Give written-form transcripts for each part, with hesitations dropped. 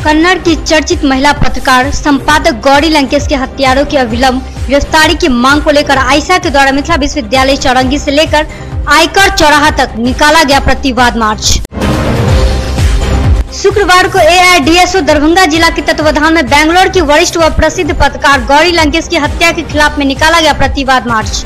कन्नड़ की चर्चित महिला पत्रकार संपादक गौरी लंकेश के हत्यारों की अविलंब गिरफ्तारी की मांग को लेकर आयशा के द्वारा मिथिला विश्वविद्यालय चौरंगी से लेकर आयकर चौराहा तक निकाला गया प्रतिवाद मार्च। शुक्रवार को एआईडीएसओ दरभंगा जिला के तत्वाधान में बेंगलोर की वरिष्ठ व प्रसिद्ध पत्रकार गौरी लंकेश की हत्या के खिलाफ में निकाला गया प्रतिवाद मार्च।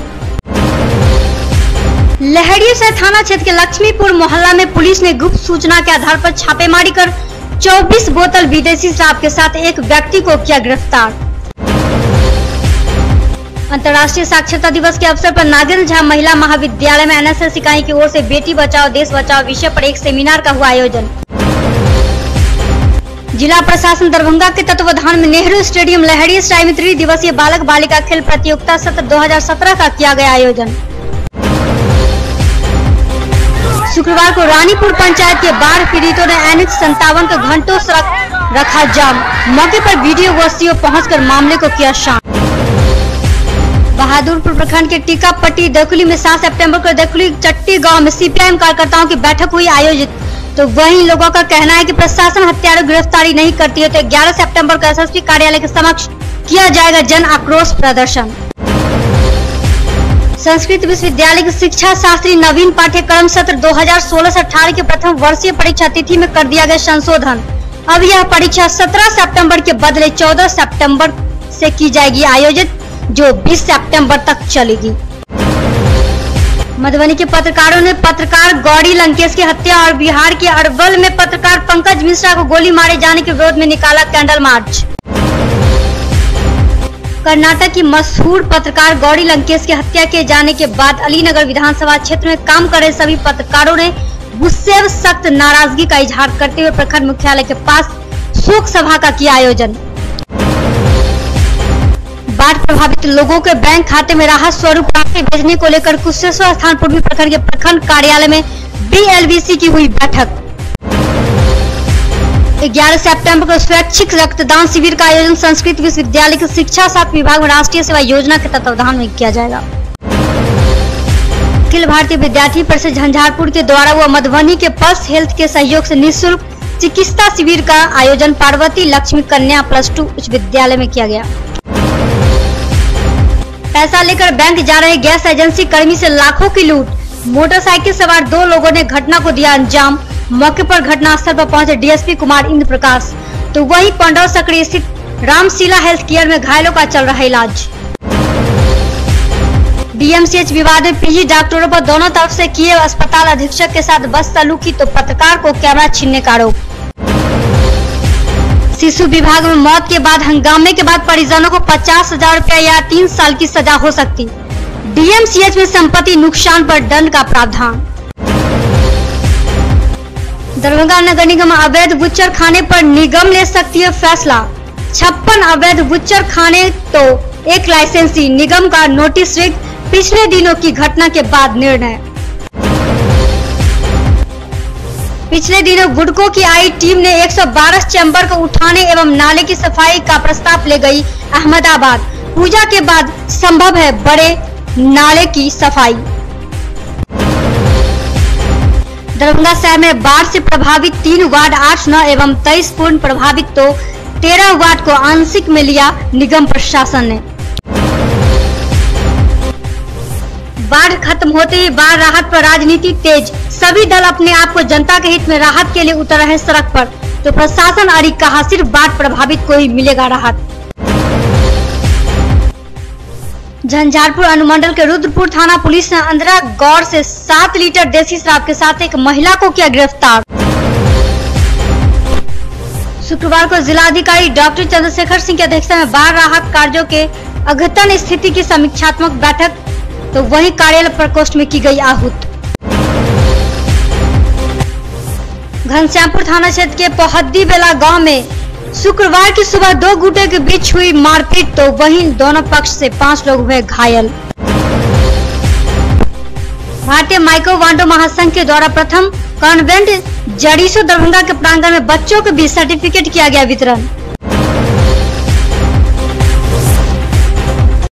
लहरियासराय थाना क्षेत्र के लक्ष्मीपुर मोहल्ला में पुलिस ने गुप्त सूचना के आधार पर छापेमारी कर 24 बोतल विदेशी शराब के साथ एक व्यक्ति को किया गिरफ्तार। अंतर्राष्ट्रीय साक्षरता दिवस के अवसर पर नागेंद्र झा महिला महाविद्यालय में एनएसएस इकाई की ओर से बेटी बचाओ देश बचाओ विषय पर एक सेमिनार का हुआ आयोजन। जिला प्रशासन दरभंगा के तत्वाधान में नेहरू स्टेडियम लहरियासराय में 3 दिवसीय बालक बालिका खेल प्रतियोगिता सत्र 2017 का किया गया आयोजन। शुक्रवार को रानीपुर पंचायत के बाढ़ पीड़ितों ने NH 57 का घंटों सड़क रखा जाम। मौके पर वीडियो व सीओ पहुंचकर मामले को किया शांत। बहादुरपुर प्रखंड के टीकापट्टी दकुली में 7 सितंबर को दकुली चट्टी गांव में सीपीआईएम कार्यकर्ताओं की बैठक हुई आयोजित। तो वहीं लोगों का कहना है कि प्रशासन हत्यारों की गिरफ्तारी नहीं करती है तो 11 सितंबर को एसएसपी कार्यालय के समक्ष किया जाएगा जन आक्रोश प्रदर्शन। संस्कृत विश्वविद्यालय के शिक्षा शास्त्री नवीन पाठ्यक्रम सत्र 2016 से 18 के प्रथम वर्षीय परीक्षा तिथि में कर दिया गया संशोधन। अब यह परीक्षा 17 सितंबर के बदले 14 सितंबर से की जाएगी आयोजित, जो 20 सितंबर तक चलेगी। मधुबनी के पत्रकारों ने पत्रकार गौरी लंकेश की हत्या और बिहार के अरवल में पत्रकार पंकज मिश्रा को गोली मारे जाने के विरोध में निकाला कैंडल मार्च। कर्नाटक की मशहूर पत्रकार गौरी लंकेश की हत्या किए जाने के बाद अलीनगर विधानसभा क्षेत्र में काम कर रहे सभी पत्रकारों ने गुस्से व सख्त नाराजगी का इजहार करते हुए प्रखंड मुख्यालय के पास शोक सभा का किया आयोजन। बाढ़ प्रभावित लोगों के बैंक खाते में राहत स्वरूप राशि भेजने को लेकर कुशेश्वर स्थान पूर्वी प्रखंड के प्रखंड कार्यालय में BLVC की हुई बैठक। 11 सितंबर को स्वैच्छिक रक्तदान शिविर का आयोजन संस्कृत विश्वविद्यालय के शिक्षा शास्त्र विभाग में राष्ट्रीय सेवा योजना के तत्वाधान में किया जाएगा। अखिल भारतीय विद्यार्थी परिषद झंझारपुर के द्वारा व मधुबनी के पल्स हेल्थ के सहयोग से निःशुल्क चिकित्सा शिविर का आयोजन पार्वती लक्ष्मी कन्या +2 उच्च विद्यालय में किया गया। पैसा लेकर बैंक जा रहे गैस एजेंसी कर्मी से लाखों की लूट। मोटरसाइकिल सवार 2 लोगों ने घटना को दिया अंजाम। मौके पर घटनास्थल पर पहुंचे डीएसपी कुमार इंद्र प्रकाश। तो वहीं पंडौर सकड़ी स्थित रामशीला हेल्थ केयर में घायलों का चल रहा है इलाज। DMCH विवाद में पीजी डॉक्टरों पर दोनों तरफ से किए अस्पताल अधीक्षक के साथ बदसलूकी तो पत्रकार को कैमरा छीनने का आरोप। शिशु विभाग में मौत के बाद हंगामे के बाद परिजनों को 50,000 रुपया या 3 साल की सजा हो सकती। DMCH में संपत्ति नुकसान पर दंड का प्रावधान। दरभंगा नगर निगम अवैध बुच्चर खाने पर निगम ले सकती है फैसला। 56 अवैध बुच्चर खाने तो एक लाइसेंसी, निगम का नोटिस रिक्त। पिछले दिनों की घटना के बाद निर्णय। पिछले दिनों गुडको की आई टीम ने 112 चैम्बर को उठाने एवं नाले की सफाई का प्रस्ताव ले गई अहमदाबाद। पूजा के बाद संभव है बड़े नाले की सफाई। दरभंगा शहर में बाढ़ से प्रभावित 3 वार्ड 8, 9 एवं 23 पूर्ण प्रभावित तो 13 वार्ड को आंशिक में लिया निगम प्रशासन ने। बाढ़ खत्म होते ही बाढ़ राहत पर राजनीति तेज। सभी दल अपने आप को जनता के हित में राहत के लिए उतर रहे सड़क पर। तो प्रशासन अड़ी कहा सिर्फ बाढ़ प्रभावित को ही मिलेगा राहत। झंझारपुर अनुमंडल के रुद्रपुर थाना पुलिस ने अंधरा गौर से 7 लीटर देसी शराब के साथ एक महिला को किया गिरफ्तार। शुक्रवार को जिलाधिकारी डॉक्टर चंद्रशेखर सिंह की अध्यक्षता में बाढ़ राहत कार्यों के अद्यतन स्थिति की समीक्षात्मक बैठक तो वहीं कार्यालय प्रकोष्ठ में की गई आहूत। घनश्यामपुर थाना क्षेत्र के पोहद्दी बेला गांव में शुक्रवार की सुबह 2 गुटों के बीच हुई मारपीट तो वहीं दोनों पक्ष से 5 लोग हुए घायल। भारतीय माइक्रो वांडो महासंघ के द्वारा प्रथम कॉन्वेंट जड़ीसो दरभंगा के प्रांगण में बच्चों के बीच सर्टिफिकेट किया गया वितरण।